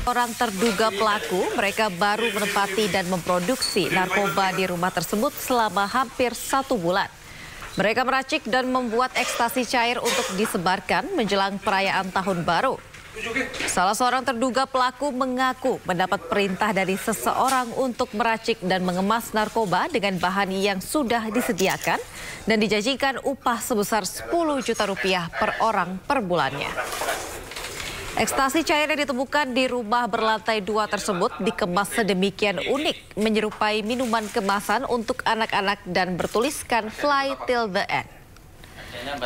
Orang terduga pelaku, mereka baru menempati dan memproduksi narkoba di rumah tersebut selama hampir 1 bulan. Mereka meracik dan membuat ekstasi cair untuk disebarkan menjelang perayaan Tahun Baru. Salah seorang terduga pelaku mengaku mendapat perintah dari seseorang untuk meracik dan mengemas narkoba dengan bahan yang sudah disediakan dan dijanjikan upah sebesar 10 juta rupiah per orang per bulannya. Ekstasi cair yang ditemukan di rumah berlantai 2 tersebut dikemas sedemikian unik, menyerupai minuman kemasan untuk anak-anak dan bertuliskan "Fly till the end".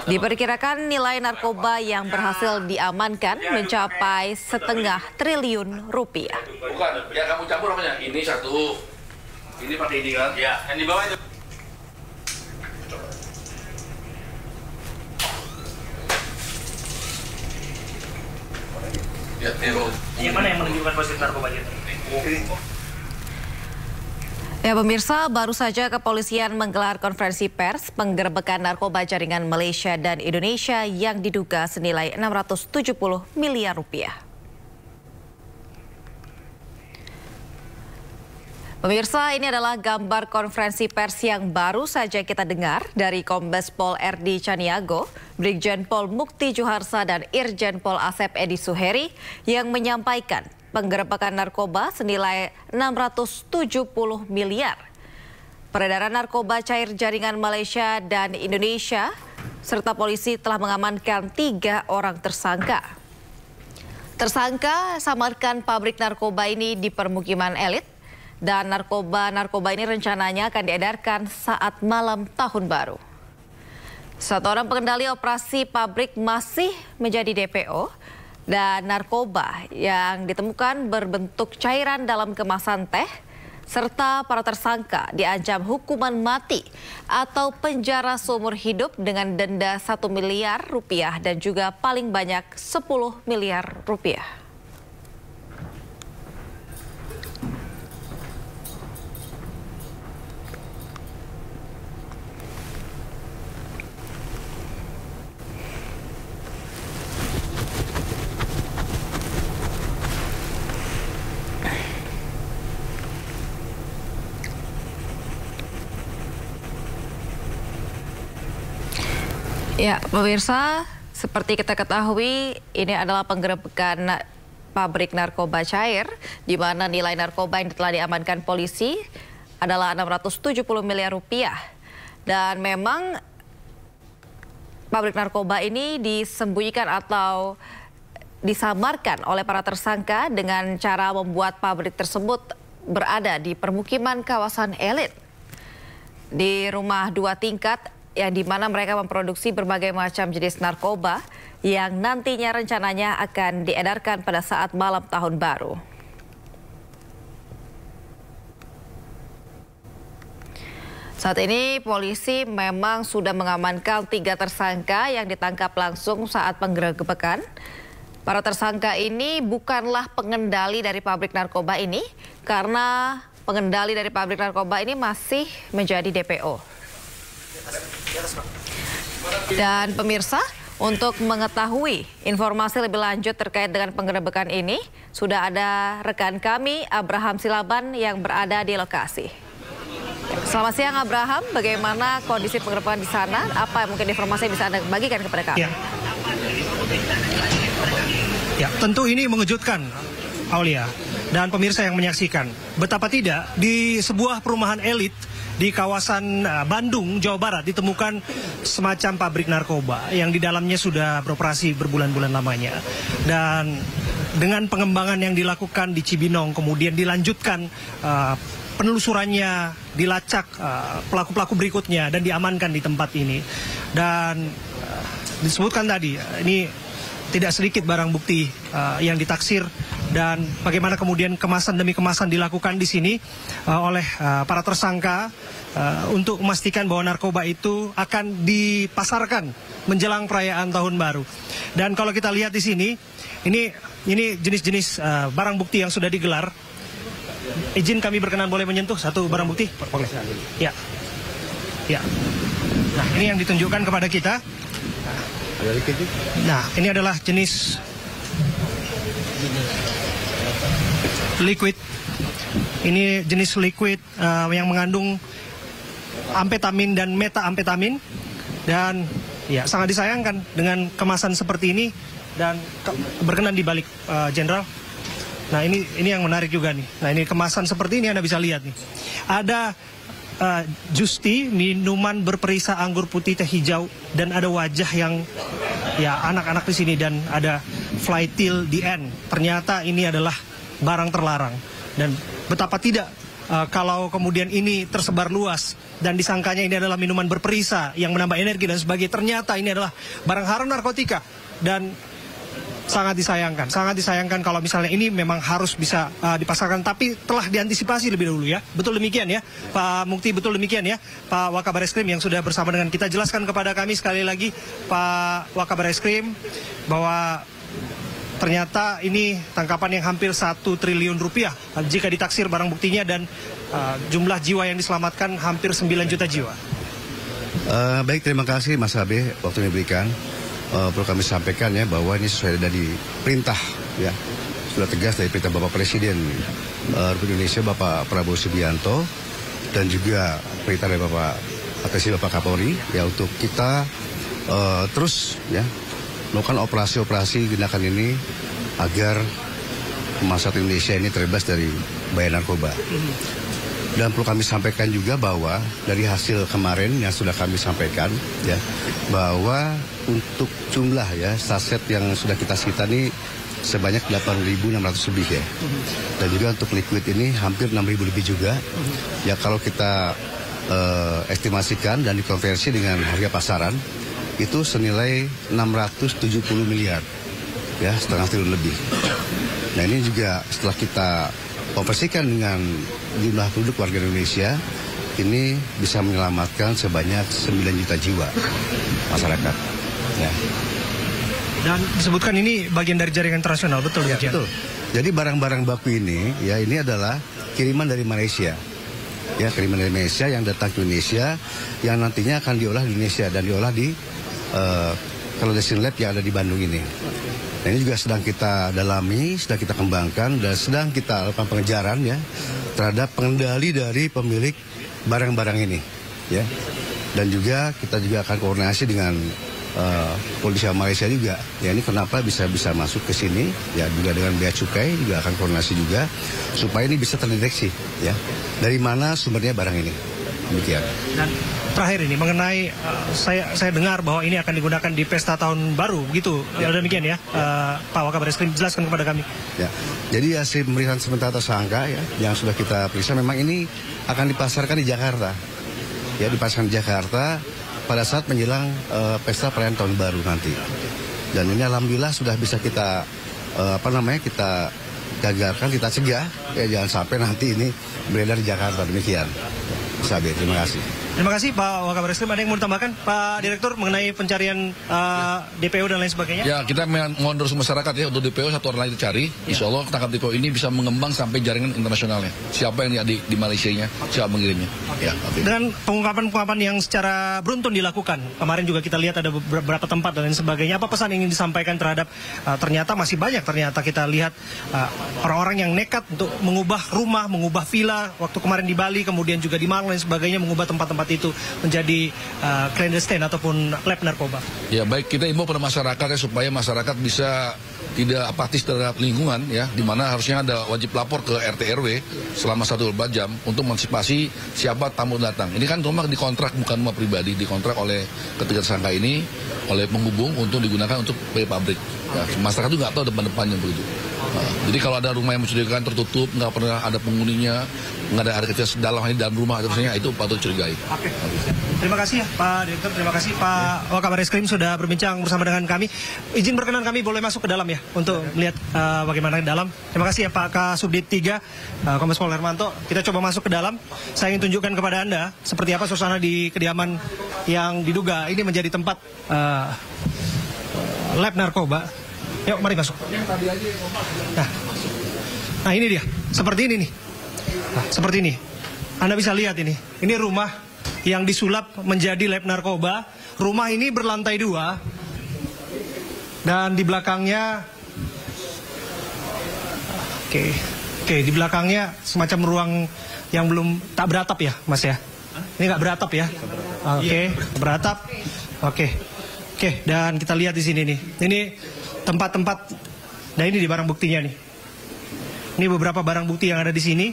Diperkirakan nilai narkoba yang berhasil diamankan mencapai setengah triliun rupiah. Bukan, ya kamu campur namanya. Ini satu, ini pakai ini kan? Ya, yang di bawah itu. Yang mana yang menunjukkan positif narkoba itu? Ya pemirsa, baru saja kepolisian menggelar konferensi pers penggerbekan narkoba jaringan Malaysia dan Indonesia yang diduga senilai 670 miliar rupiah. Pemirsa, ini adalah gambar konferensi pers yang baru saja kita dengar dari Kombes Pol RD Caniago, Brigjen Pol Mukti Juharsa dan Irjen Pol Asep Edi Suheri yang menyampaikan penggerbekan narkoba senilai 670 miliar. Peredaran narkoba cair jaringan Malaysia dan Indonesia serta polisi telah mengamankan 3 orang tersangka. Tersangka samarkan pabrik narkoba ini di permukiman elit. Dan narkoba ini rencananya akan diedarkan saat malam Tahun Baru. 1 orang pengendali operasi pabrik masih menjadi DPO dan narkoba yang ditemukan berbentuk cairan dalam kemasan teh serta para tersangka diancam hukuman mati atau penjara seumur hidup dengan denda 1 miliar rupiah dan juga paling banyak 10 miliar rupiah. Ya, pemirsa, seperti kita ketahui, ini adalah penggerebekan pabrik narkoba cair, di mana nilai narkoba yang telah diamankan polisi adalah 670 miliar rupiah. Dan memang pabrik narkoba ini disembunyikan atau disamarkan oleh para tersangka dengan cara membuat pabrik tersebut berada di permukiman kawasan elit. Di rumah 2 tingkat, yang dimana mereka memproduksi berbagai macam jenis narkoba yang nantinya rencananya akan diedarkan pada saat malam Tahun Baru. Saat ini polisi memang sudah mengamankan 3 tersangka yang ditangkap langsung saat penggerebekan. Para tersangka ini bukanlah pengendali dari pabrik narkoba ini karena pengendali dari pabrik narkoba ini masih menjadi DPO. Dan pemirsa, untuk mengetahui informasi lebih lanjut terkait dengan penggerebekan ini, sudah ada rekan kami Abraham Silaban yang berada di lokasi. Selamat siang Abraham, bagaimana kondisi penggerebekan di sana? Apa mungkin informasi yang bisa Anda bagikan kepada kami? Ya, tentu ini mengejutkan, Aulia, dan pemirsa yang menyaksikan. Betapa tidak, di sebuah perumahan elit di kawasan Bandung, Jawa Barat ditemukan semacam pabrik narkoba yang di dalamnya sudah beroperasi berbulan-bulan lamanya. Dan dengan pengembangan yang dilakukan di Cibinong, kemudian dilanjutkan penelusurannya, dilacak pelaku-pelaku berikutnya dan diamankan di tempat ini. Dan disebutkan tadi, ini tidak sedikit barang bukti yang ditaksir dan bagaimana kemudian kemasan demi kemasan dilakukan di sini oleh para tersangka untuk memastikan bahwa narkoba itu akan dipasarkan menjelang perayaan Tahun Baru. Dan kalau kita lihat di sini, ini jenis-jenis barang bukti yang sudah digelar. Izin kami berkenan boleh menyentuh satu barang bukti? Boleh. Ya. Ya. Nah, ini yang ditunjukkan kepada kita. Nah, ini adalah jenis liquid. Ini jenis liquid yang mengandung amfetamin dan metaamfetamin, dan ya sangat disayangkan dengan kemasan seperti ini dan berkenan di balik Jenderal. Nah ini yang menarik juga nih. Nah ini kemasan seperti ini Anda bisa lihat nih. Ada Justi, minuman berperisa anggur putih teh hijau, dan ada wajah yang ya anak-anak di sini, dan ada fly till the end. Ternyata ini adalah barang terlarang, dan betapa tidak kalau kemudian ini tersebar luas dan disangkanya ini adalah minuman berperisa yang menambah energi dan sebagainya. Ternyata ini adalah barang haram narkotika, dan sangat disayangkan kalau misalnya ini memang harus bisa dipasarkan, tapi telah diantisipasi lebih dahulu ya. Betul demikian ya Pak Mukti, betul demikian ya Pak Wakabareskrim yang sudah bersama dengan kita. Jelaskan kepada kami sekali lagi Pak Wakabareskrim bahwa ternyata ini tangkapan yang hampir 1 triliun rupiah jika ditaksir barang buktinya, dan jumlah jiwa yang diselamatkan hampir 9 juta jiwa. Baik, terima kasih Mas Abe waktu yang diberikan. Perlu kami sampaikan ya bahwa ini sesuai dari perintah ya, sudah tegas dari perintah Bapak Presiden Republik Indonesia Bapak Prabowo Subianto, dan juga perintah dari Bapak Presiden Bapak Kapolri ya, untuk kita terus ya melakukan operasi-operasi tindakan ini agar masyarakat Indonesia ini terbebas dari bahaya narkoba. Dan perlu kami sampaikan juga bahwa dari hasil kemarin yang sudah kami sampaikan ya, bahwa untuk jumlah ya saset yang sudah kita sita ini sebanyak 8.600 lebih ya. Dan juga untuk liquid ini hampir 6.000 lebih juga. Ya kalau kita estimasikan dan dikonversi dengan harga pasaran itu senilai 670 miliar ya, setengah triliun lebih. Nah ini juga setelah kita konversikan dengan jumlah penduduk warga Indonesia, ini bisa menyelamatkan sebanyak 9 juta jiwa masyarakat. Ya. Dan disebutkan ini bagian dari jaringan internasional, betul ya? Betul. Jadi barang-barang baku ini, ya ini adalah kiriman dari Malaysia. Ya, kiriman dari Malaysia yang datang ke Indonesia, yang nantinya akan diolah di Indonesia dan diolah di Clandestine Lab yang ada di Bandung ini. Nah, ini juga sedang kita dalami, sedang kita kembangkan, dan sedang kita lakukan pengejaran ya terhadap pengendali dari pemilik barang-barang ini, ya. Dan juga kita juga akan koordinasi dengan polisi Malaysia juga. Ya ini kenapa bisa masuk ke sini, ya juga dengan bea cukai juga akan koordinasi juga supaya ini bisa terdeteksi, ya dari mana sumbernya barang ini. Demikian. Dan terakhir ini mengenai saya dengar bahwa ini akan digunakan di pesta tahun baru, begitu? Ya. Demikian ya, Pak Wakabareskrim, jelaskan kepada kami. Ya, jadi hasil pemeriksaan sementara tersangka ya, yang sudah kita periksa memang ini akan dipasarkan di Jakarta, ya dipasarkan di Jakarta pada saat menjelang pesta perayaan tahun baru nanti. Dan ini alhamdulillah sudah bisa kita kita gagalkan, kita cegah, ya jangan sampai nanti ini beredar di Jakarta. Demikian. Sabi, terima kasih. Terima kasih Pak Wakabareskrim. Ada yang mau ditambahkan Pak Direktur mengenai pencarian DPO dan lain sebagainya? Ya, kita mengondos masyarakat ya untuk DPO, satu orang lagi dicari. Insya Allah tangkap DPO ini bisa mengembang sampai jaringan internasionalnya. Siapa yang di Malaysia-nya, siapa mengirimnya. Ya, dengan pengungkapan-pengungkapan yang secara beruntun dilakukan, kemarin juga kita lihat ada beberapa tempat dan lain sebagainya. Apa pesan yang ingin disampaikan terhadap ternyata masih banyak kita lihat orang-orang yang nekat untuk mengubah rumah, mengubah villa waktu kemarin di Bali, kemudian juga di Malang dan sebagainya, mengubah tempat-tempat itu menjadi clandestine ataupun lab narkoba. Ya baik, kita imbau pada masyarakat ya, supaya masyarakat bisa tidak apatis terhadap lingkungan ya, di mana harusnya ada wajib lapor ke RT RW selama 1-2 jam untuk mengantisipasi siapa tamu datang. Ini kan rumah dikontrak, bukan rumah pribadi, dikontrak oleh ketiga tersangka ini oleh penghubung untuk digunakan untuk pabrik. Ya, masyarakat itu nggak tahu depan-depannya begitu. Nah, jadi kalau ada rumah yang mencurigakan tertutup, nggak pernah ada penghuninya, nggak ada kecil dalam rumah, itu patut curigai. Oke. Terima kasih ya Pak Direktur, terima kasih Pak Wakabareskrim sudah berbincang bersama dengan kami. Izin berkenan kami boleh masuk ke dalam ya untuk melihat bagaimana di dalam. Terima kasih ya Pak Kasubdit 3 Kombes Pol Hermanto. Kita coba masuk ke dalam. Saya ingin tunjukkan kepada Anda seperti apa suasana di kediaman yang diduga ini menjadi tempat lab narkoba. Yuk mari masuk. Nah ini dia, seperti ini nih. Nah, seperti ini. Anda bisa lihat ini. Ini rumah yang disulap menjadi lab narkoba. Rumah ini berlantai 2. Dan di belakangnya Oke, di belakangnya semacam ruang yang belum tak beratap ya, Mas ya? Ini nggak beratap ya? Oke, beratap. Oke, dan kita lihat di sini nih. Ini tempat-tempat. Nah, ini di barang buktinya nih. Ini beberapa barang bukti yang ada di sini.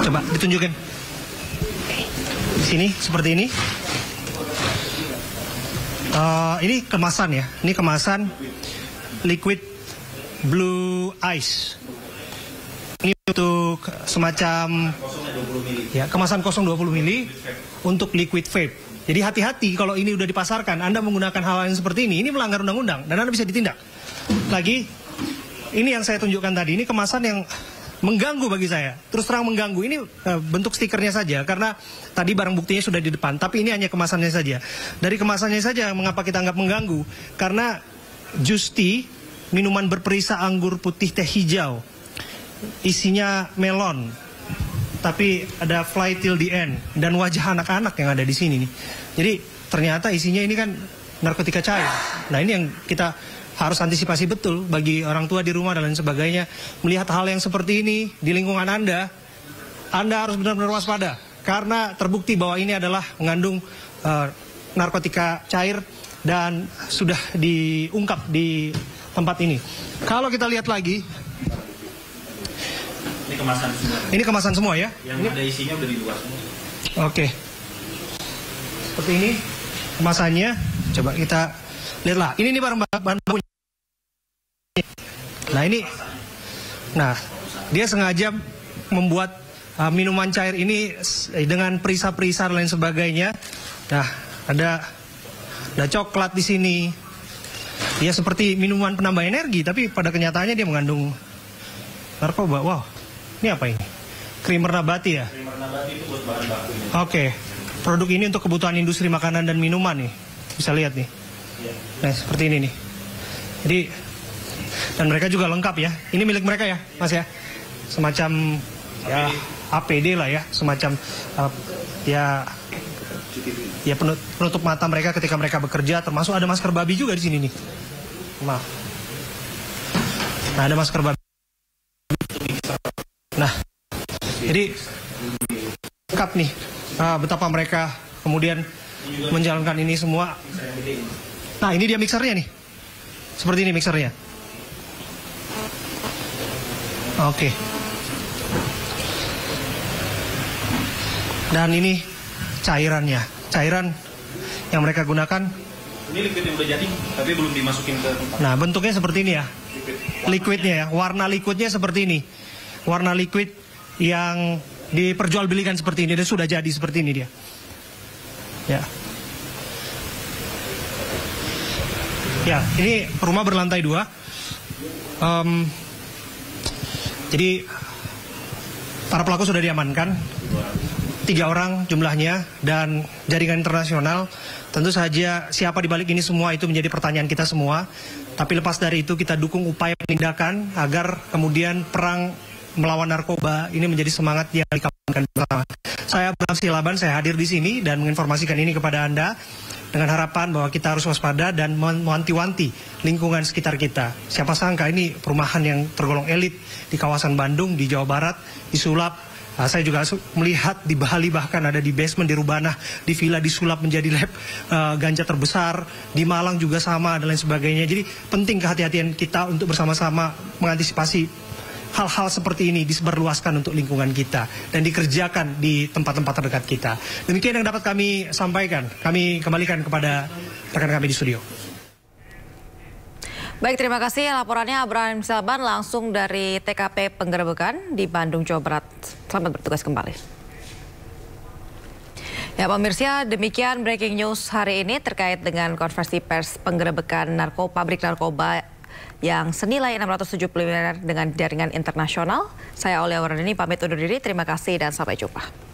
Coba ditunjukin. Di sini seperti ini. Ini kemasan ya. Ini kemasan liquid blue ice. Ini untuk semacam ya kemasan 0,20 mili untuk liquid vape. Jadi hati-hati kalau ini udah dipasarkan, Anda menggunakan hal yang seperti ini melanggar undang-undang dan Anda bisa ditindak. Lagi, ini yang saya tunjukkan tadi, ini kemasan yang mengganggu bagi saya. Terus terang mengganggu, ini bentuk stikernya saja, karena tadi barang buktinya sudah di depan, tapi ini hanya kemasannya saja. Dari kemasannya saja, mengapa kita anggap mengganggu? Karena Justi, minuman berperisa anggur putih teh hijau, isinya melon, tapi ada fly till the end dan wajah anak-anak yang ada di sini nih. Jadi ternyata isinya ini kan narkotika cair. Nah, ini yang kita harus antisipasi betul bagi orang tua di rumah dan lain sebagainya. Melihat hal yang seperti ini di lingkungan Anda harus benar-benar waspada karena terbukti bahwa ini adalah mengandung narkotika cair dan sudah diungkap di tempat ini. Kalau kita lihat lagi, ini kemasan semua ya? Yang ini ada isinya udah di luar semua. Oke. Seperti ini kemasannya. Coba kita lihatlah. Ini nih bahan bakunya. Nah ini. Nah, dia sengaja membuat minuman cair ini dengan perisa-perisa dan lain sebagainya. Nah, ada coklat di sini. Ya seperti minuman penambah energi, tapi pada kenyataannya dia mengandung narkoba. Wow. Ini apa ini? Krimer nabati ya? Krimer nabati itu buat bahan bakunya. Oke. Produk ini untuk kebutuhan industri makanan dan minuman nih. Bisa lihat nih. Ya. Nah, seperti ini nih. Jadi, dan mereka juga lengkap ya. Ini milik mereka ya, Mas ya? Semacam ya APD lah ya. Semacam ya penutup mata mereka ketika mereka bekerja. Termasuk ada masker babi juga di sini nih. Maaf. Nah, ada masker babi. Nah, jadi lengkap nih betapa mereka kemudian menjalankan ini semua. Nah, ini dia mixernya nih. Seperti ini mixernya. Oke. Dan ini cairannya. Cairan yang mereka gunakan. Ini liquid yang udah jadi, tapi belum dimasukin ke tempat. Nah, bentuknya seperti ini ya. Liquidnya ya. Warna liquidnya seperti ini. Warna liquid yang diperjualbelikan seperti ini dan sudah jadi seperti ini dia. Ya. Ya, ini rumah berlantai 2. Jadi para pelaku sudah diamankan. 3 orang jumlahnya dan jaringan internasional. Tentu saja siapa di balik ini semua itu menjadi pertanyaan kita semua. Tapi lepas dari itu kita dukung upaya penindakan agar kemudian perang melawan narkoba ini menjadi semangat yang dikapankan bersama. Saya Bram Silaban, saya hadir di sini dan menginformasikan ini kepada Anda dengan harapan bahwa kita harus waspada dan mewanti-wanti lingkungan sekitar kita. Siapa sangka ini perumahan yang tergolong elit di kawasan Bandung, di Jawa Barat, disulap. Saya juga melihat di Bali bahkan ada di basement di Rubanah, di villa disulap menjadi lab ganja terbesar, di Malang juga sama dan lain sebagainya. Jadi penting kehati-hatian kita untuk bersama-sama mengantisipasi hal-hal seperti ini disebarluaskan untuk lingkungan kita dan dikerjakan di tempat-tempat terdekat kita. Demikian yang dapat kami sampaikan. Kami kembalikan kepada rekan kami di studio. Baik, terima kasih laporannya Abraham Silaban langsung dari TKP Penggerebekan di Bandung, Jawa Barat. Selamat bertugas kembali. Ya pemirsa, demikian breaking news hari ini terkait dengan konversi pers penggerebekan pabrik narkoba yang senilai 670 miliar dengan jaringan internasional. Saya Aulia Wardani pamit undur diri, terima kasih dan sampai jumpa.